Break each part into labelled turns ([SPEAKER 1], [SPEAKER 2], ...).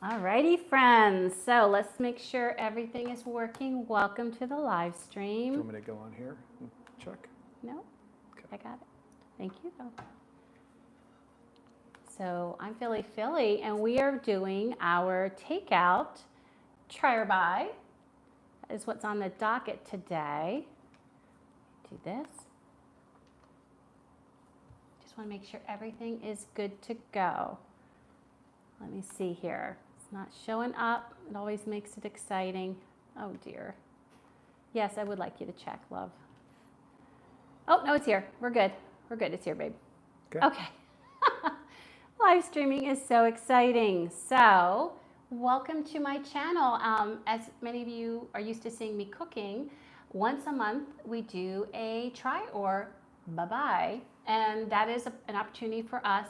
[SPEAKER 1] Alrighty, friends. So let's make sure everything is working. Welcome to the live stream.
[SPEAKER 2] Do you want me to go on here and check?
[SPEAKER 1] No,
[SPEAKER 2] Okay.
[SPEAKER 1] I got it. Thank you, though. So I'm Philly, and we are doing our takeout try or buy. That is what's on the docket today. Do this. Just want to make sure everything is good to go. Let me see here. It's not showing up. It always makes it exciting. Oh dear. Yes, I would like you to check, love. Oh, no, it's here. We're good. We're good. It's here, babe. Okay. Live streaming is so exciting. So, welcome to my channel. As many of you are used to seeing me cooking, once a month we do a try or bye-bye. And that is an opportunity for us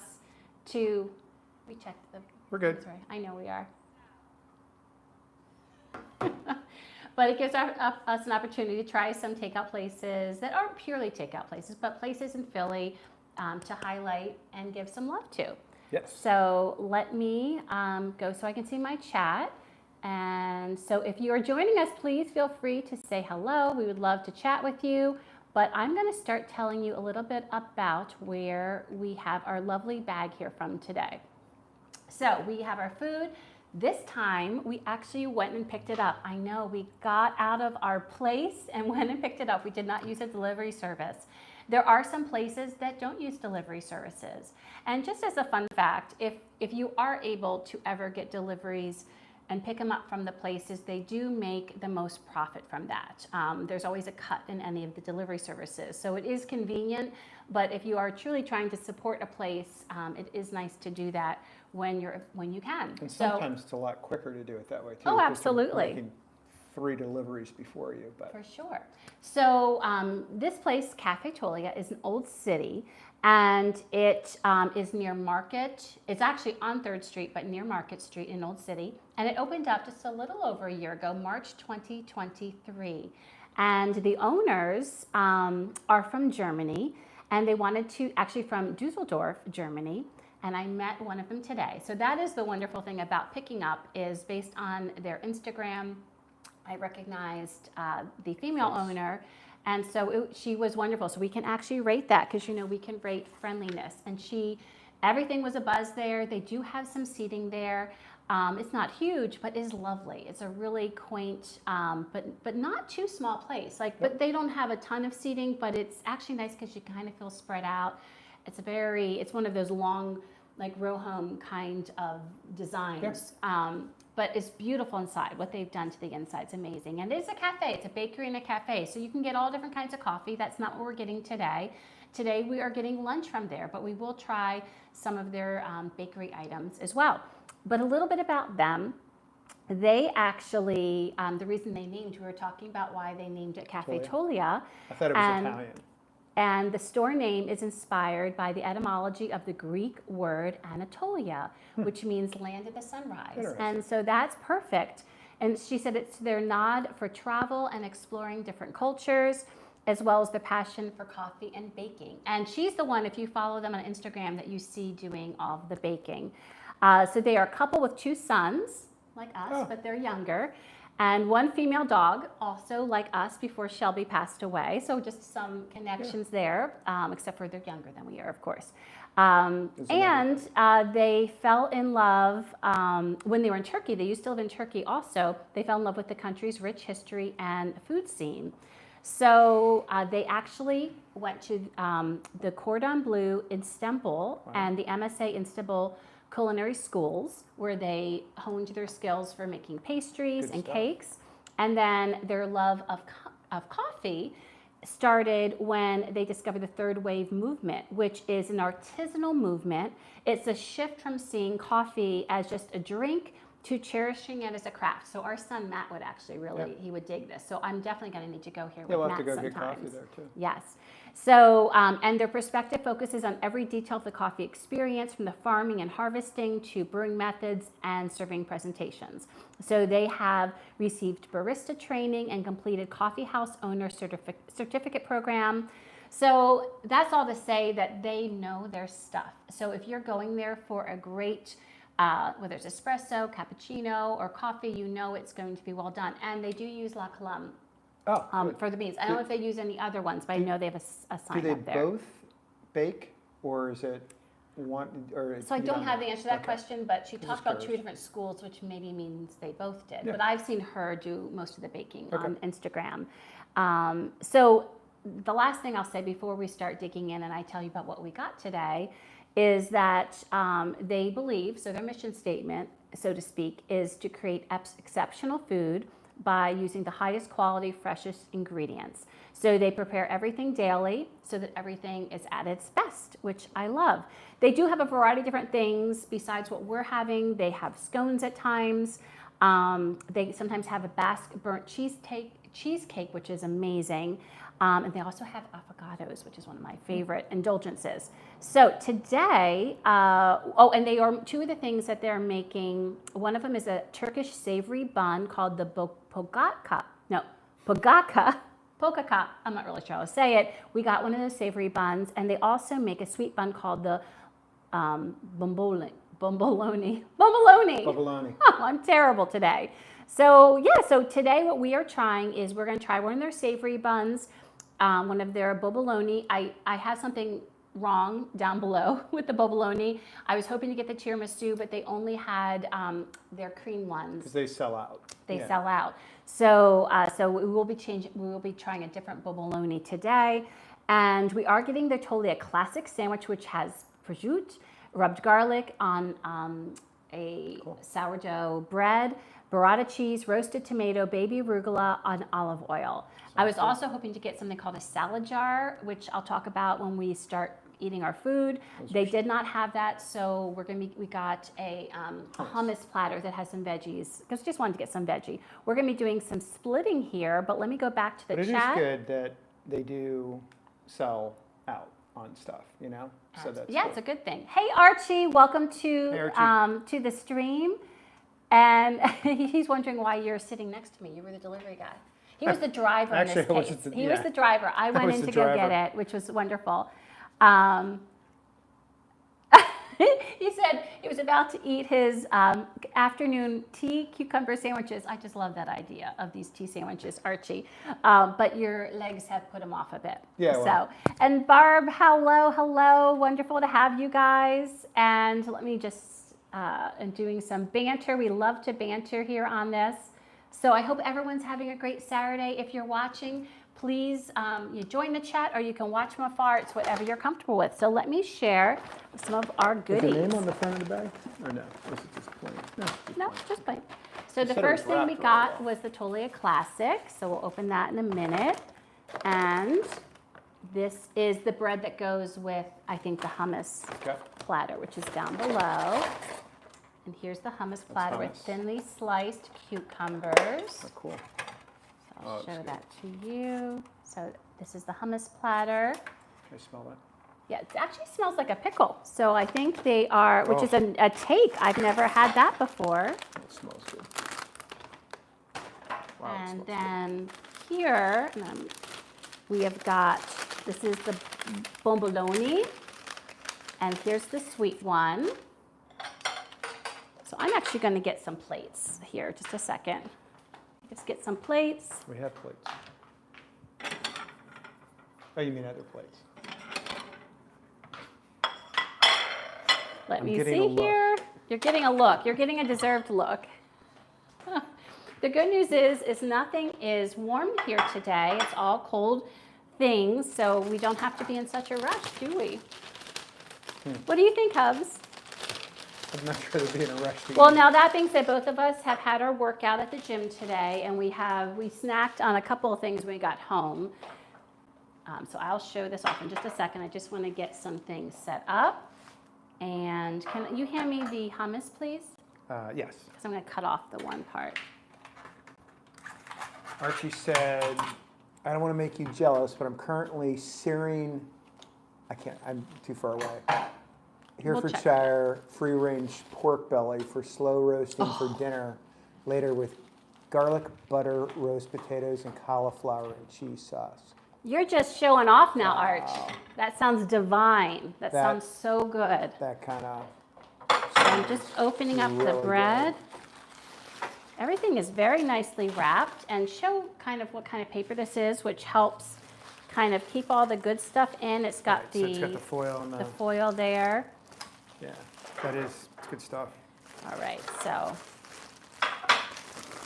[SPEAKER 1] to, we checked the,
[SPEAKER 2] We're good.
[SPEAKER 1] sorry, I know we are. But it gives us an opportunity to try some takeout places that aren't purely takeout places, but places in Philly to highlight and give some love to.
[SPEAKER 2] Yes.
[SPEAKER 1] So let me go so I can see my chat. And so if you are joining us, please feel free to say hello. We would love to chat with you. But I'm going to start telling you a little bit about where we have our lovely bag here from today. So we have our food. This time we actually went and picked it up. I know we got out of our place and went and picked it up. We did not use a delivery service. There are some places that don't use delivery services. And just as a fun fact, if you are able to ever get deliveries and pick them up from the places, they do make the most profit from that. There's always a cut in any of the delivery services. So it is convenient, but if you are truly trying to support a place, it is nice to do that when you can.
[SPEAKER 2] And sometimes it's a lot quicker to do it that way too.
[SPEAKER 1] Oh,
[SPEAKER 2] 'cause
[SPEAKER 1] absolutely.
[SPEAKER 2] they're making 3 deliveries before you. But
[SPEAKER 1] For sure. So this place, Café Tolia, is an old city, and it is near Market. It's actually on 3rd Street, but near Market Street in Old City. And it opened up just a little over a year ago, March 2023. And the owners are from Germany, and they wanted to, actually from Dusseldorf, Germany. And I met one of them today. So that is the wonderful thing about picking up, is based on their Instagram. I recognized the female owner, and so she was wonderful. So we can actually rate that, because we can rate Friendliness, and everything was a buzz there. They do have some seating there. It's not huge, but is lovely. It's a really quaint, but not too small place. But they don't have a ton of seating, but it's actually nice because you kind of feel spread out. It's one of those long, like row home kind of designs. But it's beautiful inside. What they've done to the inside is amazing. And it's a cafe. It's a bakery and a cafe. So you can get all different kinds of coffee. That's not what we're getting today. Today we are getting lunch from there, but we will try some of their bakery items as well. But a little bit about them. They actually, the reason they named, we were talking about why they named it Café Tolia.
[SPEAKER 2] I thought it was Italian.
[SPEAKER 1] And the store name is inspired by the etymology of the Greek word Anatolia, which means land of the sunrise. And so that's perfect. And she said it's their nod for travel and exploring different cultures, as well as the passion for coffee and baking. And she's the one, if you follow them on Instagram, that you see doing all of the baking. So they are a couple with 2 sons, like us, but they're younger. And 1 female dog, also like us, before Shelby passed away. So just some connections there, except for they're younger than we are, of course. They fell in love when they were in Turkey. They used to live in Turkey also. They fell in love with the country's rich history and food scene. So they actually went to the Cordon Bleu in Istanbul and the MSA Istanbul culinary schools, where they honed their skills for making pastries and cakes. And then their love of coffee started when they discovered the third wave movement, which is an artisanal movement. It's a shift from seeing coffee as just a drink to cherishing it as a craft. So our son Matt would actually he would dig this. So I'm definitely going to need to go here with
[SPEAKER 2] we'll
[SPEAKER 1] Matt
[SPEAKER 2] have to go
[SPEAKER 1] sometimes.
[SPEAKER 2] get coffee there too.
[SPEAKER 1] Yes. So, and their perspective focuses on every detail of the coffee experience, from the farming and harvesting to brewing methods and serving presentations. So they have received barista training and completed coffee house owner certificate program. So that's all to say that they know their stuff. So if you're going there for a great whether it's espresso, cappuccino, or coffee, you know it's going to be well done. And they do use La Colombe for the beans. I don't know if they use any other ones, but I know they have a sign
[SPEAKER 2] Do they
[SPEAKER 1] up there.
[SPEAKER 2] both bake, or is it one? Or
[SPEAKER 1] So I don't have the answer to that
[SPEAKER 2] Okay.
[SPEAKER 1] question, but she talked about two
[SPEAKER 2] curious.
[SPEAKER 1] different schools, which maybe means they both did.
[SPEAKER 2] Yeah.
[SPEAKER 1] But I've seen her do most of the baking
[SPEAKER 2] Okay.
[SPEAKER 1] on Instagram. So the last thing I'll say before we start digging in and I tell you about what we got today is that they believe, so their mission statement, so to speak, is to create exceptional food by using the highest quality, freshest ingredients. So they prepare everything daily so that everything is at its best, which I love. They do have a variety of different things besides what we're having. They have scones at times. They sometimes have a Basque burnt cheesecake, which is amazing. And they also have avocados, which is one of my favorite indulgences. So today, and they are two of the things that they're making. One of them is a Turkish savory bun called the pogaka. I'm not really sure how to say it. We got one of those savory buns, and they also make a sweet bun called the bomboloni. Oh, I'm terrible today. So today what we are trying is we're going to try one of their savory buns, one of their bomboloni. I have something wrong down below with the bomboloni. I was hoping to get the tiramisu, but they only had their cream ones.
[SPEAKER 2] Because they sell out.
[SPEAKER 1] They sell out. So we will be trying a different bomboloni today, and we are getting the Tolia Classic Sandwich, which has prosciutto, rubbed garlic on a sourdough bread, burrata cheese, roasted tomato, baby arugula on olive oil. I was also hoping to get something called a salad jar, which I'll talk about when we start eating our food. They did not have that, so we got a hummus platter that has some veggies, because we just wanted to get some veggie. We're going to be doing some splitting here, but let me go back to the chat.
[SPEAKER 2] But it is good that they do sell out on stuff, you know? So that's
[SPEAKER 1] yeah,
[SPEAKER 2] cool.
[SPEAKER 1] it's a good thing. Hey Archie, welcome to to the stream. And he's wondering why you're sitting next to me. You were the delivery guy. He was the driver in this case. He was the driver. I went in to go get it, which was wonderful. He said he was about to eat his afternoon tea cucumber sandwiches. I just love that idea of these tea sandwiches, Archie. But your legs have put him off a bit.
[SPEAKER 2] Yeah. Well.
[SPEAKER 1] So, and Barb, hello. Wonderful to have you guys. And let me just, and doing some banter. We love to banter here on this. So I hope everyone's having a great Saturday. If you're watching, please you join the chat, or you can watch from afar. It's whatever you're comfortable with. So let me share some of our goodies.
[SPEAKER 2] Is the name on the front of the bag? Or no? Or is it just plain?
[SPEAKER 1] No, just plain. So the first thing we got was the Tolia Classic. So we'll open that in a minute. And this is the bread that goes with, I think, the hummus platter, which is down below. And here's the hummus platter with thinly sliced cucumbers.
[SPEAKER 2] Oh, cool.
[SPEAKER 1] So I'll show that to you. So this is the hummus platter.
[SPEAKER 2] Can I smell that?
[SPEAKER 1] Yeah, it actually smells like a pickle. So I think they are, which is a take. I've never had that before.
[SPEAKER 2] It smells good. Wow,
[SPEAKER 1] And then here, we have got, this is the bomboloni. And here's the sweet one. So I'm actually going to get some plates here. Just a second. Let's get some plates.
[SPEAKER 2] We have plates. Oh, you mean other plates?
[SPEAKER 1] Let me see here. You're getting a look. You're getting a deserved look. The good news is nothing is warm here today. It's all cold things, so we don't have to be in such a rush, do we? What do you think, Hubs?
[SPEAKER 2] I'm not sure to be in a rush to
[SPEAKER 1] Well,
[SPEAKER 2] eat.
[SPEAKER 1] now that being said, both of us have had our workout at the gym today, and we snacked on a couple of things when we got home. So I'll show this off in just a second. I just want to get some things set up. And can you hand me the hummus, please?
[SPEAKER 2] Yes.
[SPEAKER 1] Because I'm going to cut off the one part.
[SPEAKER 2] Archie said, I don't want to make you jealous, but I'm currently searing, I'm too far away. Herefordshire free-range pork belly for slow roasting for dinner later with garlic, butter, roast potatoes, and cauliflower and cheese sauce.
[SPEAKER 1] You're just showing off now, Arch. That sounds divine. That sounds so good.
[SPEAKER 2] That kind of
[SPEAKER 1] I'm just opening up the bread. Everything is very nicely wrapped, and show kind of what kind of paper this is, which helps kind of keep all the good stuff in. It's got,
[SPEAKER 2] so it's got the foil and
[SPEAKER 1] the foil there.
[SPEAKER 2] Yeah, it's good stuff.
[SPEAKER 1] All right, so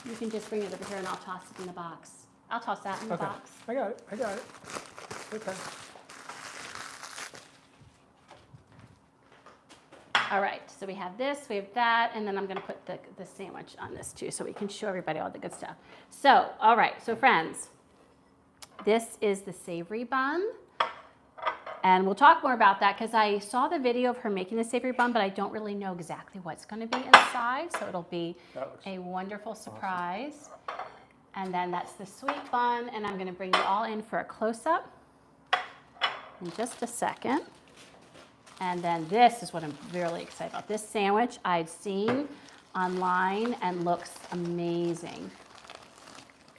[SPEAKER 1] you can just bring it over here and I'll toss it in the box. I'll toss that in the box.
[SPEAKER 2] I got it. Okay.
[SPEAKER 1] All right, so we have this, we have that, and then I'm gonna put the sandwich on this too so we can show everybody all the good stuff. So, all right, so friends, this is the savory bun. And we'll talk more about that because I saw the video of her making the savory bun, but I don't really know exactly what's gonna be inside, so it'll be a wonderful surprise. Awesome. And then that's the sweet bun, and I'm gonna bring you all in for a close-up in just a second. And then this is what I'm really excited about. This sandwich I'd seen online and looks amazing.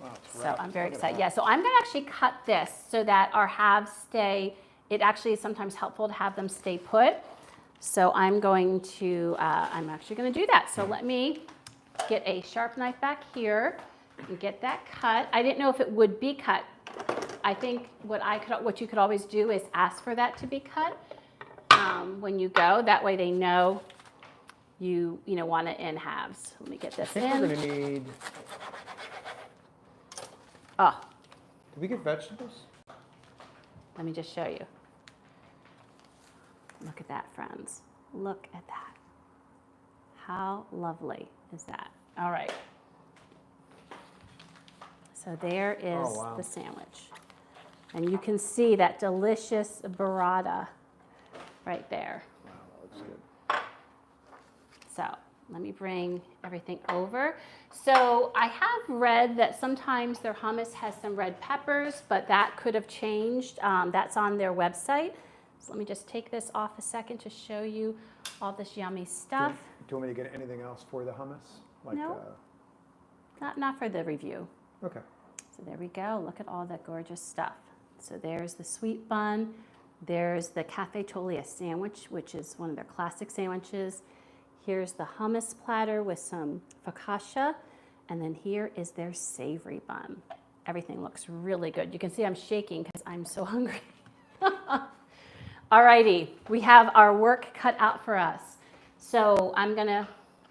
[SPEAKER 2] Wow,
[SPEAKER 1] so I'm very excited. Yeah, so I'm gonna actually cut this so that our halves stay, it actually is sometimes helpful to have them stay put. So I'm going to, I'm actually gonna do that. So let me get a sharp knife back here and get that cut. I didn't know if it would be cut. I think what you could always do is ask for that to be cut. When you go, that way they know you want it in halves. Let me get this in.
[SPEAKER 2] I think we're gonna need.
[SPEAKER 1] Oh.
[SPEAKER 2] Did we get vegetables?
[SPEAKER 1] Let me just show you. Look at that, friends. Look at that. How lovely is that? All right. So there is the sandwich. And you can see that delicious burrata right there.
[SPEAKER 2] Wow, that looks good.
[SPEAKER 1] So let me bring everything over. So I have read that sometimes their hummus has some red peppers, but that could have changed. That's on their website. So let me just take this off a second to show you all this yummy stuff.
[SPEAKER 2] Do you want me to get anything else for the hummus? Like,
[SPEAKER 1] no, not for the review.
[SPEAKER 2] Okay.
[SPEAKER 1] So there we go. Look at all that gorgeous stuff. So there's the sweet bun. There's the Café Tolia sandwich, which is one of their classic sandwiches. Here's the hummus platter with some focaccia. And then here is their savory bun. Everything looks really good. You can see I'm shaking because I'm so hungry. Alrighty, we have our work cut out for us. So I'm gonna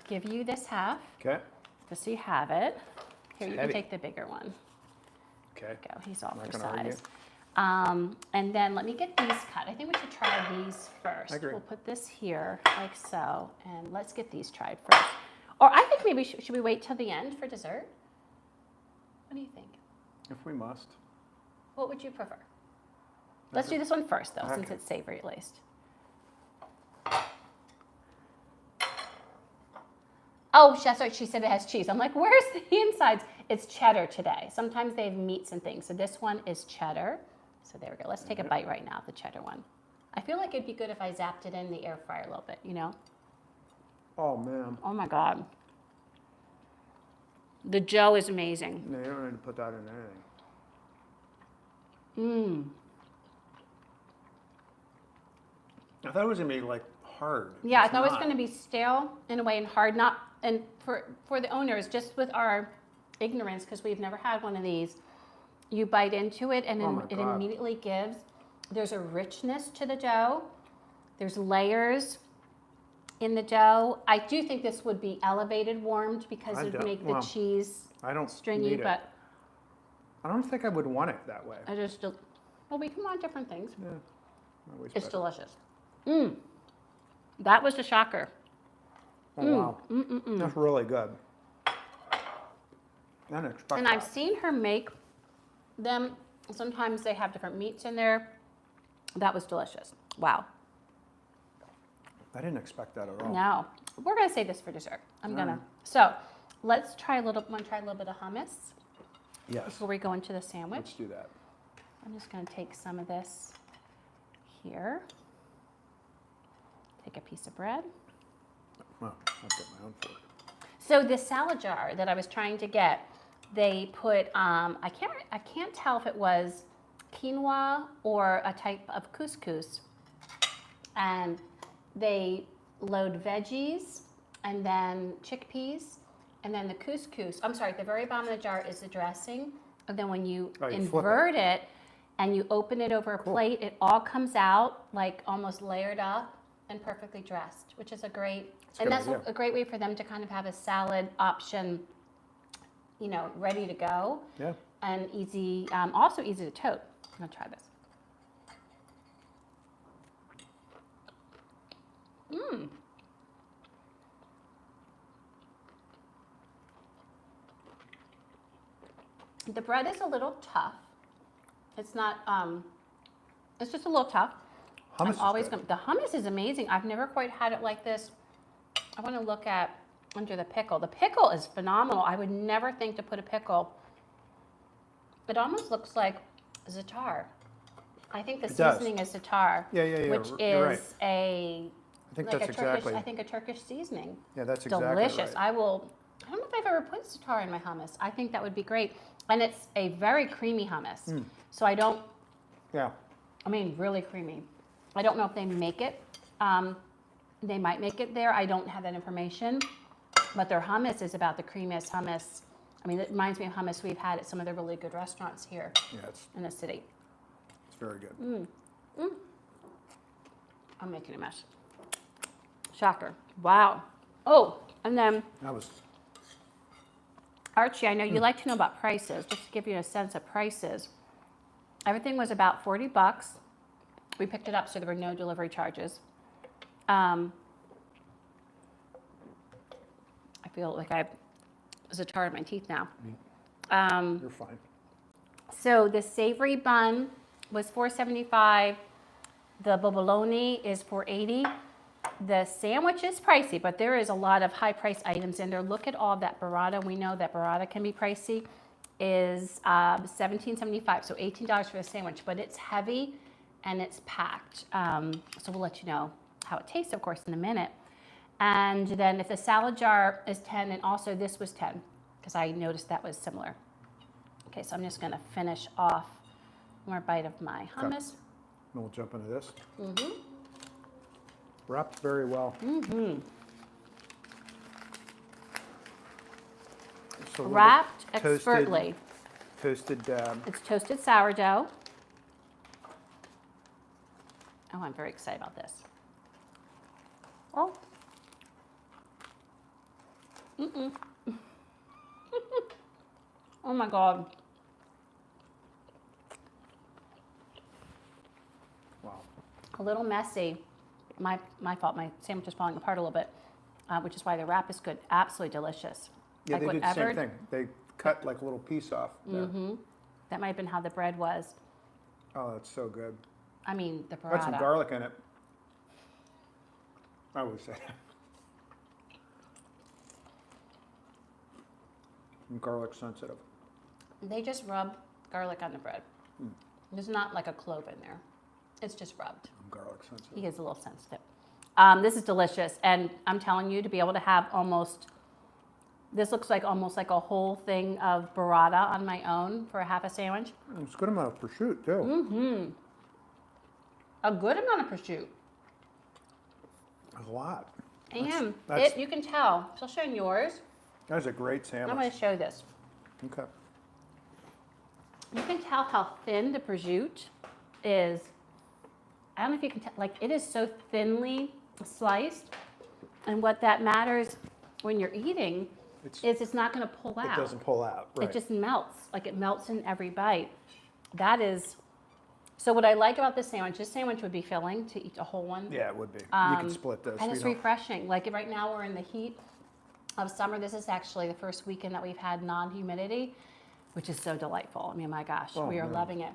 [SPEAKER 1] give you this half.
[SPEAKER 2] Okay.
[SPEAKER 1] Just so you have it. Here, you
[SPEAKER 2] heavy.
[SPEAKER 1] can take the bigger one.
[SPEAKER 2] Okay.
[SPEAKER 1] Go, he's all for
[SPEAKER 2] argue.
[SPEAKER 1] size. And then let me get these cut. I think we should try these first.
[SPEAKER 2] I agree.
[SPEAKER 1] We'll put this here like so, and let's get these tried first. Or I think maybe, should we wait till the end for dessert? What do you think?
[SPEAKER 2] If we must.
[SPEAKER 1] What would you prefer? Let's do this one first though, since it's savory at least. Oh, that's right, she said it has cheese. I'm like, where's the insides? It's cheddar today. Sometimes they have meats and things. So this one is cheddar. So there we go. Let's take a bite right now of the cheddar one. I feel like it'd be good if I zapped it in the air fryer a little bit, you know?
[SPEAKER 2] Oh, man.
[SPEAKER 1] Oh my God. The dough is amazing.
[SPEAKER 2] No, you don't need to put that in anything.
[SPEAKER 1] Mmm.
[SPEAKER 2] I thought it was going to be like hard.
[SPEAKER 1] Yeah,
[SPEAKER 2] It's
[SPEAKER 1] I thought it was
[SPEAKER 2] not.
[SPEAKER 1] going to be stale in a way and hard. Not, and for the owners, just with our ignorance, because we've never had one of these, you bite into it and it immediately gives, there's a richness to the dough. There's layers in the dough. I do think this would be elevated warmed because it would make the cheese stringy, but
[SPEAKER 2] I don't think I would want it that way.
[SPEAKER 1] I just, well, we can want different things.
[SPEAKER 2] Yeah,
[SPEAKER 1] it's delicious. Mmm. That was a shocker.
[SPEAKER 2] Oh, wow. That's really good.
[SPEAKER 1] And I've seen her make them. Sometimes they have different meats in there. That was delicious. Wow.
[SPEAKER 2] I didn't expect that at all.
[SPEAKER 1] No. We're going to save this for dessert. So let's try a little bit of hummus.
[SPEAKER 2] Yes.
[SPEAKER 1] Before we go into the sandwich.
[SPEAKER 2] Let's do that.
[SPEAKER 1] I'm just going to take some of this here. Take a piece of bread.
[SPEAKER 2] Well, I've got my own fork.
[SPEAKER 1] So the salad jar that I was trying to get, they put, I can't tell if it was quinoa or a type of couscous. And they load veggies and then chickpeas, and then the couscous. I'm sorry, at the very bottom of the jar is the dressing. And then when you invert it and you open it over a plate, it all comes out like almost layered up and perfectly dressed, which is a great, that's a great way for them to kind of have a salad option, you know, ready to go.
[SPEAKER 2] Yeah.
[SPEAKER 1] And easy, also easy to tote. I'm gonna try this. The bread is a little tough. It's not, it's just a little tough.
[SPEAKER 2] Hummus is
[SPEAKER 1] always
[SPEAKER 2] good.
[SPEAKER 1] the hummus is amazing. I've never quite had it like this. I want to look at under the pickle. The pickle is phenomenal. I would never think to put a pickle. It almost looks like za'atar. I think the seasoning is za'atar.
[SPEAKER 2] Yeah.
[SPEAKER 1] Which
[SPEAKER 2] You're right.
[SPEAKER 1] is a
[SPEAKER 2] I think
[SPEAKER 1] like
[SPEAKER 2] that's
[SPEAKER 1] a Turkish,
[SPEAKER 2] exactly.
[SPEAKER 1] I think a Turkish seasoning.
[SPEAKER 2] Yeah, that's exactly
[SPEAKER 1] Delicious.
[SPEAKER 2] right.
[SPEAKER 1] I don't know if I've ever put za'atar in my hummus. I think that would be great. And it's a very creamy hummus. So I don't,
[SPEAKER 2] Yeah.
[SPEAKER 1] I mean, really creamy. I don't know if they make it. They might make it there. I don't have that information. But their hummus is about the creamiest hummus. I mean, it reminds me of hummus we've had at some of the really good restaurants here in the city.
[SPEAKER 2] It's very good.
[SPEAKER 1] I'm making a mess. Shocker. Wow. Oh, and then
[SPEAKER 2] That was.
[SPEAKER 1] Archie, I know you like to know about prices. Just to give you a sense of prices. Everything was about $40. We picked it up, so there were no delivery charges. I feel like I have za'atar in my teeth now.
[SPEAKER 2] You're fine.
[SPEAKER 1] So the savory bun was $4.75. The bomboloni is $4.80. The sandwich is pricey, but there is a lot of high-priced items in there. Look at all of that burrata. We know that burrata can be pricey. Is $17.75, so $18 for the sandwich, but it's heavy and it's packed. So we'll let you know how it tastes, of course, in a minute. And then if the salad jar is 10, and also this was 10, because I noticed that was similar. Okay, so I'm just gonna finish off one more bite of my hummus.
[SPEAKER 2] And we'll jump into this. Wrapped very well. So
[SPEAKER 1] Wrapped expertly.
[SPEAKER 2] Toasted.
[SPEAKER 1] It's toasted sourdough. Oh, I'm very excited about this. Oh. Oh my God.
[SPEAKER 2] Wow.
[SPEAKER 1] A little messy. My fault. My sandwich is falling apart a little bit, which is why the wrap is good. Absolutely delicious.
[SPEAKER 2] Yeah,
[SPEAKER 1] like
[SPEAKER 2] they did the
[SPEAKER 1] whatever,
[SPEAKER 2] same thing. They cut like a little piece off there.
[SPEAKER 1] That might have been how the bread was.
[SPEAKER 2] Oh, that's so good.
[SPEAKER 1] I mean, the burrata.
[SPEAKER 2] Got some garlic in it. I would say that. I'm garlic sensitive.
[SPEAKER 1] They just rub garlic on the bread. There's not like a clove in there. It's just rubbed.
[SPEAKER 2] I'm garlic sensitive.
[SPEAKER 1] He is a little sensitive. This is delicious, and I'm telling you, to be able to have this looks like almost like a whole thing of burrata on my own for a half a sandwich.
[SPEAKER 2] It's a good amount of prosciutto too.
[SPEAKER 1] A good amount of prosciutto.
[SPEAKER 2] A lot.
[SPEAKER 1] And
[SPEAKER 2] That's-
[SPEAKER 1] you can tell, especially on yours.
[SPEAKER 2] That's a great
[SPEAKER 1] I'm going
[SPEAKER 2] sandwich.
[SPEAKER 1] to show this.
[SPEAKER 2] Okay.
[SPEAKER 1] You can tell how thin the prosciutto is. I don't know if you can tell, like it is so thinly sliced. And what that matters when you're eating is it's not going to pull out.
[SPEAKER 2] It doesn't pull out. Right.
[SPEAKER 1] It just melts, like it melts in every bite. That is, so what I like about this sandwich would be filling to eat a whole one.
[SPEAKER 2] Yeah, it would be. You can split this.
[SPEAKER 1] And it's refreshing. Like right now we're in the heat of summer. This is actually the first weekend that we've had non-humidity, which is so delightful. I mean, my gosh, we are loving it.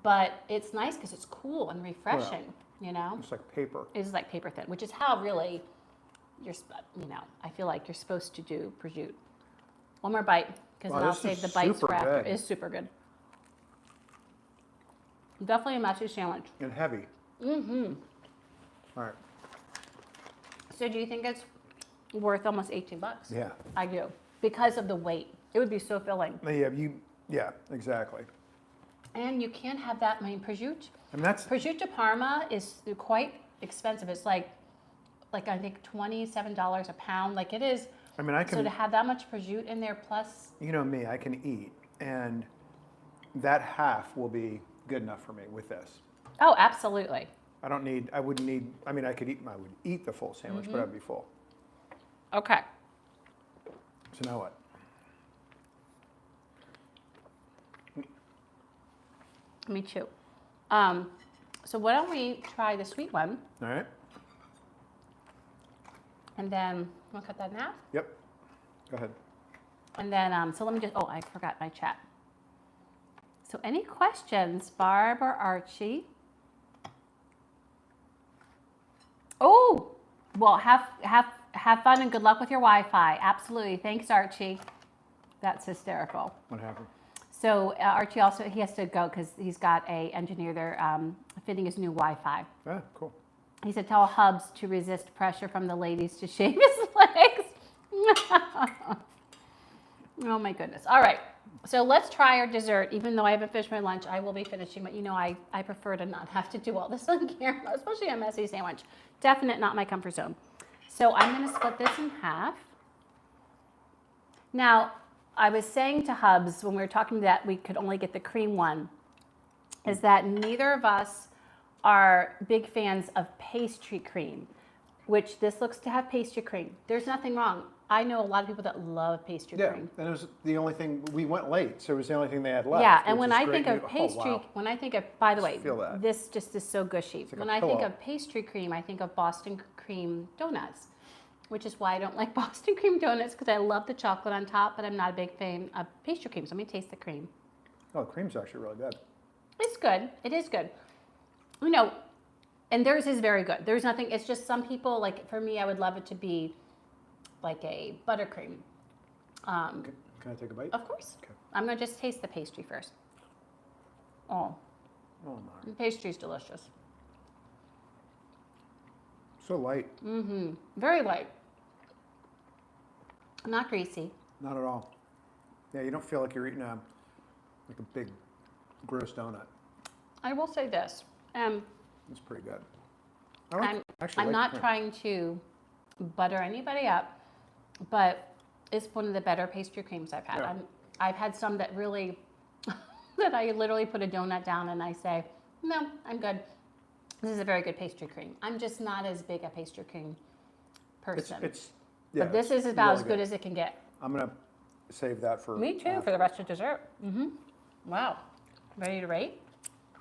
[SPEAKER 1] But it's nice because it's cool and refreshing, you know?
[SPEAKER 2] It's like paper.
[SPEAKER 1] It's like paper thin, which is how really I feel like you're supposed to do prosciutto. One more bite, because then I'll save the bites for after.
[SPEAKER 2] Good.
[SPEAKER 1] It's super good. Definitely a messy sandwich.
[SPEAKER 2] And heavy. All right.
[SPEAKER 1] So do you think it's worth almost $18?
[SPEAKER 2] Yeah.
[SPEAKER 1] I do, because of the weight. It would be so filling.
[SPEAKER 2] Yeah, exactly.
[SPEAKER 1] And you can't have that many prosciutto.
[SPEAKER 2] And that's
[SPEAKER 1] Prosciutto di Parma is quite expensive. It's like like I think $27 a pound. Like it is.
[SPEAKER 2] I mean, I
[SPEAKER 1] So
[SPEAKER 2] can,
[SPEAKER 1] to have that much prosciutto in there plus,
[SPEAKER 2] you know me, I can eat, and that half will be good enough for me with this.
[SPEAKER 1] oh, absolutely.
[SPEAKER 2] I wouldn't need, I mean, I would eat the full sandwich, but I'd be full.
[SPEAKER 1] Okay.
[SPEAKER 2] So now what?
[SPEAKER 1] Me too. So why don't we try the sweet one,
[SPEAKER 2] All right.
[SPEAKER 1] and then we'll cut that in half.
[SPEAKER 2] Yep. Go ahead.
[SPEAKER 1] And then, so let me just, oh, I forgot my chat. So any questions, Barb or Archie? Oh, well, have fun and good luck with your Wi-Fi. Absolutely. Thanks, Archie. That's hysterical.
[SPEAKER 2] What happened?
[SPEAKER 1] So Archie also, he has to go because he's got a engineer there fitting his new Wi-Fi.
[SPEAKER 2] Ah, cool.
[SPEAKER 1] He said, tell Hubs to resist pressure from the ladies to shave his legs. Oh my goodness. All right. So let's try our dessert. Even though I haven't finished my lunch, I will be finishing. But you know, I prefer to not have to do all this on camera, especially a messy sandwich. Definite not my comfort zone. So I'm going to split this in half. Now, I was saying to Hubs when we were talking that we could only get the cream one, is that neither of us are big fans of pastry cream, which this looks to have pastry cream. There's nothing wrong. I know a lot of people that love pastry cream.
[SPEAKER 2] And it was the only thing, we went late, so it was the only thing they had left.
[SPEAKER 1] Yeah, and when
[SPEAKER 2] which is
[SPEAKER 1] I
[SPEAKER 2] great
[SPEAKER 1] think of
[SPEAKER 2] news.
[SPEAKER 1] pastry,
[SPEAKER 2] Oh, wow.
[SPEAKER 1] when I think of, by the way,
[SPEAKER 2] Feel that.
[SPEAKER 1] this just is so gushy.
[SPEAKER 2] like
[SPEAKER 1] When
[SPEAKER 2] a
[SPEAKER 1] I think
[SPEAKER 2] pillow.
[SPEAKER 1] of pastry cream, I think of Boston cream donuts, which is why I don't like Boston cream donuts, because I love the chocolate on top, but I'm not a big fan of pastry cream. So let me taste the cream.
[SPEAKER 2] Oh, the cream's actually really good.
[SPEAKER 1] It's good. It is good. You know, and theirs is very good. There's nothing, it's just some people, like for me, I would love it to be like a buttercream.
[SPEAKER 2] Can I take a bite?
[SPEAKER 1] Of course.
[SPEAKER 2] Okay.
[SPEAKER 1] I'm going to just taste the pastry first. Oh,
[SPEAKER 2] Oh,
[SPEAKER 1] the
[SPEAKER 2] my.
[SPEAKER 1] pastry's delicious.
[SPEAKER 2] So light.
[SPEAKER 1] Mm-hmm. Very light. Not greasy.
[SPEAKER 2] Not at all. Yeah, you don't feel like you're eating like a big, gross donut.
[SPEAKER 1] I will say this.
[SPEAKER 2] It's pretty good. I actually
[SPEAKER 1] I'm
[SPEAKER 2] like
[SPEAKER 1] not
[SPEAKER 2] the cream.
[SPEAKER 1] trying to butter anybody up, but it's one of the better pastry creams I've had.
[SPEAKER 2] Yeah.
[SPEAKER 1] I've had some that really, that I literally put a donut down and I say, no, I'm good. This is a very good pastry cream. I'm just not as big a pastry cream person.
[SPEAKER 2] Yeah,
[SPEAKER 1] but this
[SPEAKER 2] it's
[SPEAKER 1] is about
[SPEAKER 2] really
[SPEAKER 1] as good as it can get.
[SPEAKER 2] I'm going to save that for
[SPEAKER 1] Me too, for the rest of dessert. Mm-hmm. Wow. Ready to rate?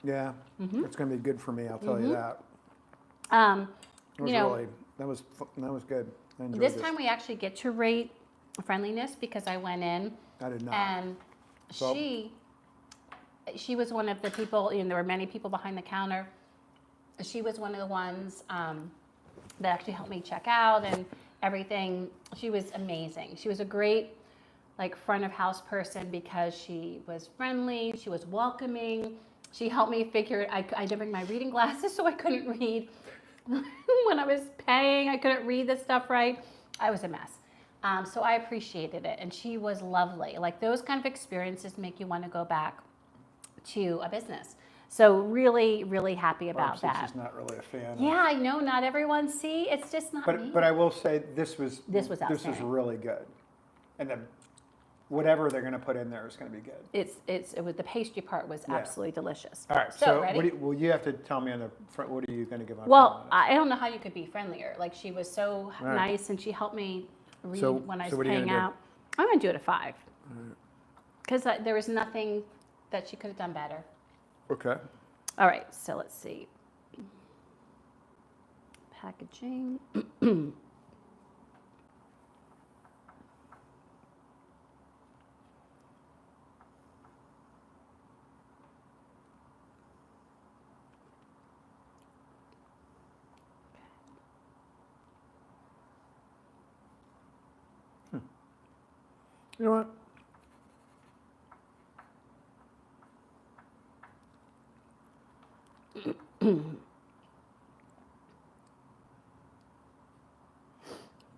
[SPEAKER 2] Yeah, it's going to be good for me, I'll tell you that. It was
[SPEAKER 1] You know,
[SPEAKER 2] really, that was good. I enjoyed
[SPEAKER 1] this time we actually get to rate Friendliness because I went in
[SPEAKER 2] I did not.
[SPEAKER 1] and
[SPEAKER 2] So-
[SPEAKER 1] she was one of the people, you know, there were many people behind the counter. She was one of the ones that actually helped me check out and everything. She was amazing. She was a great like front of house person because she was friendly, she was welcoming. She helped me figure, I didn't bring my reading glasses so I couldn't read. When I was paying, I couldn't read the stuff right. I was a mess. So I appreciated it and she was lovely. Like those kind of experiences make you want to go back to a business. So really, really happy about that.
[SPEAKER 2] She's not really a fan.
[SPEAKER 1] Yeah, I know not everyone it's just not me.
[SPEAKER 2] But I will say this was
[SPEAKER 1] outstanding.
[SPEAKER 2] really good, and then whatever they're going to put in there is going to be good.
[SPEAKER 1] It was the pastry part was
[SPEAKER 2] Yeah.
[SPEAKER 1] absolutely delicious.
[SPEAKER 2] All right,
[SPEAKER 1] So
[SPEAKER 2] so
[SPEAKER 1] ready?
[SPEAKER 2] you have to tell me on the front. What are you going to give on?
[SPEAKER 1] Well, I don't know how you could be friendlier. Like she was so
[SPEAKER 2] right.
[SPEAKER 1] nice and she helped me read
[SPEAKER 2] So-
[SPEAKER 1] when I
[SPEAKER 2] so
[SPEAKER 1] was
[SPEAKER 2] what are you
[SPEAKER 1] paying
[SPEAKER 2] gonna do?
[SPEAKER 1] out. I'm going to do it a 5. Because there was nothing that she could have done better.
[SPEAKER 2] Okay.
[SPEAKER 1] All right, so let's see. Packaging.
[SPEAKER 2] You know what?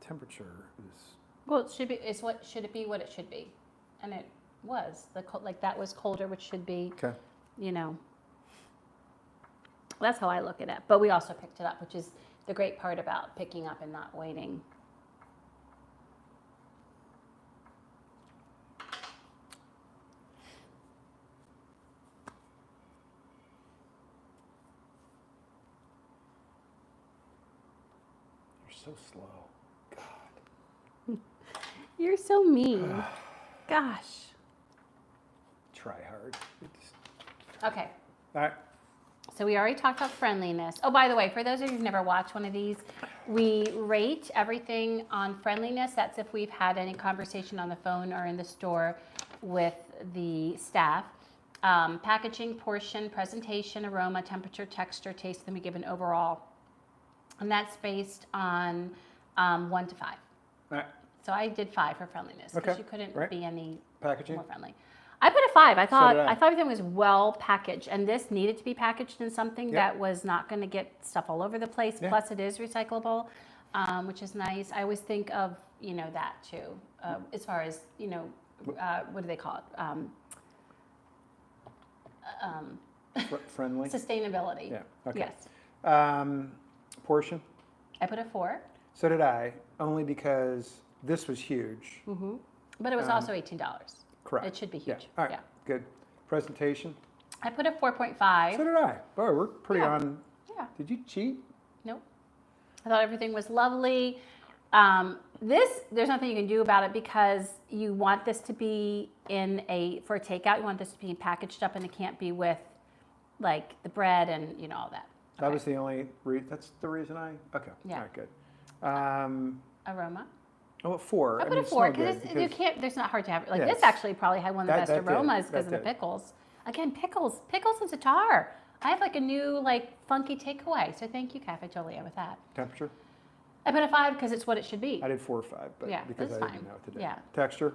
[SPEAKER 2] Temperature is.
[SPEAKER 1] Well, it should be. It's what should it be? What it should be, and it was like that was colder, which should be.
[SPEAKER 2] Okay.
[SPEAKER 1] You know. That's how I look at it. But we also picked it up, which is the great part about picking up and not waiting.
[SPEAKER 2] You're so slow. God.
[SPEAKER 1] You're so mean. Gosh.
[SPEAKER 2] Try hard.
[SPEAKER 1] Okay.
[SPEAKER 2] All right.
[SPEAKER 1] So we already talked about friendliness. Oh, by the way, for those of you who've never watched one of these, we rate everything on friendliness. That's if we've had any conversation on the phone or in the store with the staff. Packaging, portion, presentation, aroma, temperature, texture, taste, then we give an overall. And that's based on 1 to 5.
[SPEAKER 2] All right.
[SPEAKER 1] So I did 5 for friendliness because
[SPEAKER 2] Okay.
[SPEAKER 1] you couldn't
[SPEAKER 2] Right.
[SPEAKER 1] be any
[SPEAKER 2] Packaging.
[SPEAKER 1] more friendly. I put a 5. I thought
[SPEAKER 2] did I.
[SPEAKER 1] everything was well packaged, and this needed to be packaged in something
[SPEAKER 2] Yep.
[SPEAKER 1] that was not going to get stuff all over the place.
[SPEAKER 2] Yeah.
[SPEAKER 1] Plus, it is recyclable, which is nice. I always think of that too, as far as what do they call it?
[SPEAKER 2] Friendly.
[SPEAKER 1] Sustainability.
[SPEAKER 2] Yeah. Okay.
[SPEAKER 1] Yes.
[SPEAKER 2] Portion.
[SPEAKER 1] I put a 4.
[SPEAKER 2] So did I, only because this was huge.
[SPEAKER 1] Mm-hmm. But it was also $18.
[SPEAKER 2] Correct.
[SPEAKER 1] It should be
[SPEAKER 2] Yeah.
[SPEAKER 1] huge.
[SPEAKER 2] All right.
[SPEAKER 1] Yeah.
[SPEAKER 2] Good. Presentation.
[SPEAKER 1] I put a 4.5.
[SPEAKER 2] So did I. Boy, we're pretty
[SPEAKER 1] Yeah.
[SPEAKER 2] on.
[SPEAKER 1] Yeah.
[SPEAKER 2] Did you cheat?
[SPEAKER 1] Nope. I thought everything was lovely. There's nothing you can do about it because you want this to be for a takeout, you want this to be packaged up, and it can't be with like the bread and all that.
[SPEAKER 2] That was the only. That's the reason I. Okay.
[SPEAKER 1] Yeah.
[SPEAKER 2] All right. Good.
[SPEAKER 1] Aroma.
[SPEAKER 2] Oh, 4.
[SPEAKER 1] I put a
[SPEAKER 2] it's
[SPEAKER 1] 4
[SPEAKER 2] no good
[SPEAKER 1] because you can't. There's not hard to have. Like
[SPEAKER 2] Yeah,
[SPEAKER 1] this
[SPEAKER 2] it's-
[SPEAKER 1] actually probably had one of the
[SPEAKER 2] that
[SPEAKER 1] best
[SPEAKER 2] did.
[SPEAKER 1] aromas because of
[SPEAKER 2] That
[SPEAKER 1] the
[SPEAKER 2] did.
[SPEAKER 1] pickles. Again, pickles and za'atar. I have like a new funky takeaway. So thank you, Café Tolia, with that.
[SPEAKER 2] Temperature.
[SPEAKER 1] I put a 5 because it's what it should be.
[SPEAKER 2] I did 4 or 5, but
[SPEAKER 1] Yeah,
[SPEAKER 2] because
[SPEAKER 1] that's
[SPEAKER 2] I didn't
[SPEAKER 1] fine.
[SPEAKER 2] know what to do.
[SPEAKER 1] Yeah.
[SPEAKER 2] Texture.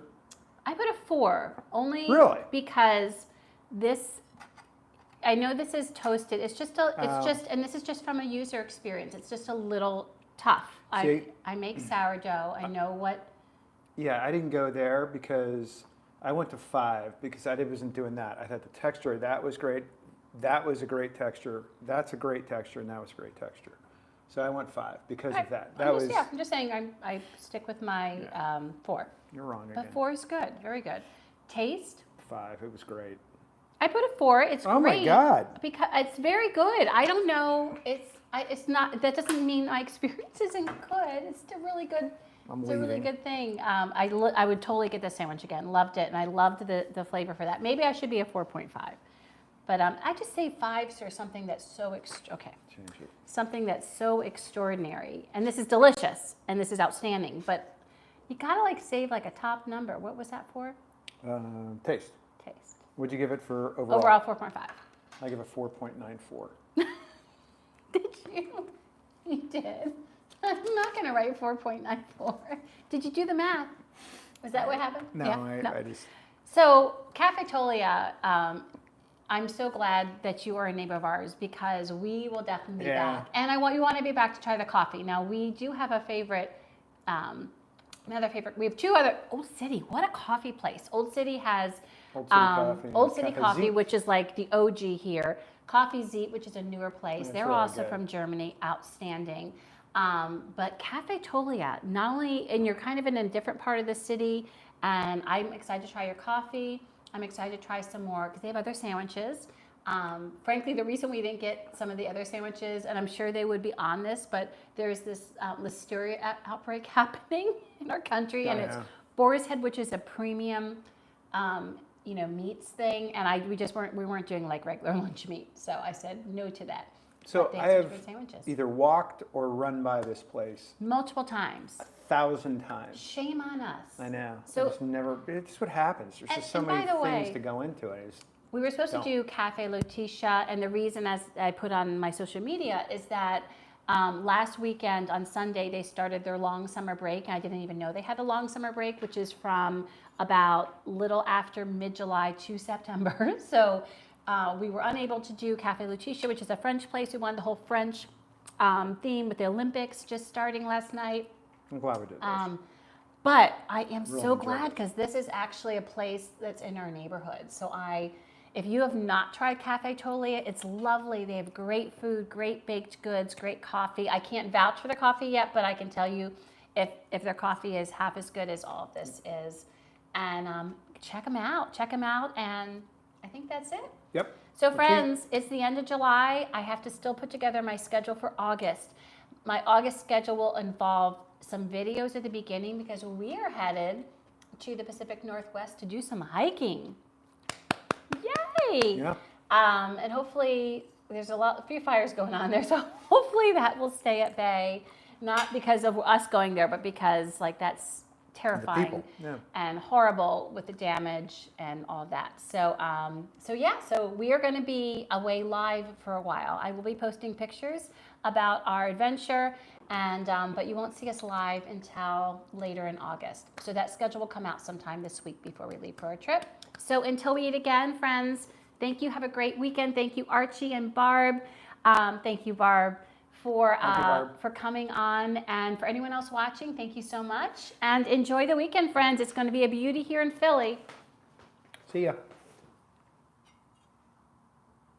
[SPEAKER 1] I put a 4 only
[SPEAKER 2] Really?
[SPEAKER 1] because this. I know this is toasted. It's just and this is just from a user experience. It's just a little tough.
[SPEAKER 2] See-
[SPEAKER 1] I make sourdough. I know what.
[SPEAKER 2] Yeah, I didn't go there because I went to 5 because I wasn't doing that. I thought the texture, that was great. That was a great texture. That's a great texture, and that was a great texture. So I went 5 because of that.
[SPEAKER 1] I'm just saying I stick with my 4.
[SPEAKER 2] You're wrong
[SPEAKER 1] But
[SPEAKER 2] again.
[SPEAKER 1] 4 is good. Very good. Taste.
[SPEAKER 2] 5. It was great.
[SPEAKER 1] I put a 4. It's
[SPEAKER 2] Oh
[SPEAKER 1] great.
[SPEAKER 2] my God.
[SPEAKER 1] Because it's very good. I don't know. It's not. That doesn't mean my experience isn't good. It's still really good.
[SPEAKER 2] I'm
[SPEAKER 1] It's a really
[SPEAKER 2] leaving.
[SPEAKER 1] good thing. I would totally get this sandwich again. Loved it, and I loved the flavor for that. Maybe I should be a 4.5, but I just say 5s for something that's so okay.
[SPEAKER 2] Change it.
[SPEAKER 1] Something that's so extraordinary, and this is delicious, and this is outstanding. But you gotta save a top number. What was that for?
[SPEAKER 2] Taste.
[SPEAKER 1] Taste.
[SPEAKER 2] What'd you give it for overall?
[SPEAKER 1] Overall 4.5.
[SPEAKER 2] I give it 4.94.
[SPEAKER 1] Did you? You did. I'm not going to write 4.94. Did you do the math? Was that what happened?
[SPEAKER 2] No,
[SPEAKER 1] Yeah?
[SPEAKER 2] I just.
[SPEAKER 1] So, Café Tolia, I'm so glad that you are a neighbor of ours because we will definitely be
[SPEAKER 2] Yeah.
[SPEAKER 1] back. And we want to be back to try the coffee. Now, we do have a favorite, another favorite. We have 2 other. Old City, what a coffee place. Old City has
[SPEAKER 2] Old City Coffee.
[SPEAKER 1] Old City
[SPEAKER 2] Cafe
[SPEAKER 1] Coffee,
[SPEAKER 2] Zeep.
[SPEAKER 1] which is like the OG here. Coffee Zeep, which is a newer place.
[SPEAKER 2] That's
[SPEAKER 1] They're
[SPEAKER 2] really
[SPEAKER 1] also
[SPEAKER 2] good.
[SPEAKER 1] from Germany, outstanding. But Café Tolia, not only, and you're kind of in a different part of the city, and I'm excited to try your coffee. I'm excited to try some more because they have other sandwiches. Frankly, the reason we didn't get some of the other sandwiches, and I'm sure they would be on this, but there's this listeria outbreak happening in our country, and it's
[SPEAKER 2] yeah.
[SPEAKER 1] boar's head, which is a premium, meats thing, and we weren't doing regular lunch meat, so I said no to that.
[SPEAKER 2] So
[SPEAKER 1] But they
[SPEAKER 2] I
[SPEAKER 1] such
[SPEAKER 2] have
[SPEAKER 1] good sandwiches.
[SPEAKER 2] either walked or run by this place
[SPEAKER 1] Multiple times.
[SPEAKER 2] 1,000 times.
[SPEAKER 1] Shame on us.
[SPEAKER 2] I know.
[SPEAKER 1] So-
[SPEAKER 2] It's just what happens. There's just so
[SPEAKER 1] and
[SPEAKER 2] many
[SPEAKER 1] by the
[SPEAKER 2] things
[SPEAKER 1] way-
[SPEAKER 2] to go into it.
[SPEAKER 1] We were supposed
[SPEAKER 2] Don't.
[SPEAKER 1] to do Cafe Lutetia, and the reason, as I put on my social media, is that last weekend on Sunday they started their long summer break, and I didn't even know they had a long summer break, which is from about little after mid-July to September. So we were unable to do Cafe Lutetia, which is a French place. We wanted the whole French theme with the Olympics just starting last night.
[SPEAKER 2] I'm glad we did this.
[SPEAKER 1] But I am
[SPEAKER 2] Really
[SPEAKER 1] so
[SPEAKER 2] enjoyed
[SPEAKER 1] glad
[SPEAKER 2] it.
[SPEAKER 1] because this is actually a place that's in our neighborhood. So If you have not tried Café Tolia, it's lovely. They have great food, great baked goods, great coffee. I can't vouch for the coffee yet, but I can tell you if their coffee is half as good as all of this is. And check them out. Check them out. And I think that's it.
[SPEAKER 2] Yep.
[SPEAKER 1] So friends, it's the end of July. I have to still put together my schedule for August. My August schedule will involve some videos at the beginning because we are headed to the Pacific Northwest to do some hiking. Yay!
[SPEAKER 2] Yeah.
[SPEAKER 1] And hopefully there's a few fires going on there, so hopefully that will stay at bay. Not because of us going there, but because like that's terrifying and horrible with the damage and all that. So, so we are going to be away live for a while. I will be posting pictures about our adventure, and but you won't see us live until later in August. So that schedule will come out sometime this week before we leave for our trip. So until we eat again, friends, thank you. Have a great weekend. Thank you, Archie and Barb. Thank you, Barb, for coming on. And for anyone else watching, thank you so much. And enjoy the weekend, friends. It's going to be a beauty here in Philly.
[SPEAKER 2] See ya.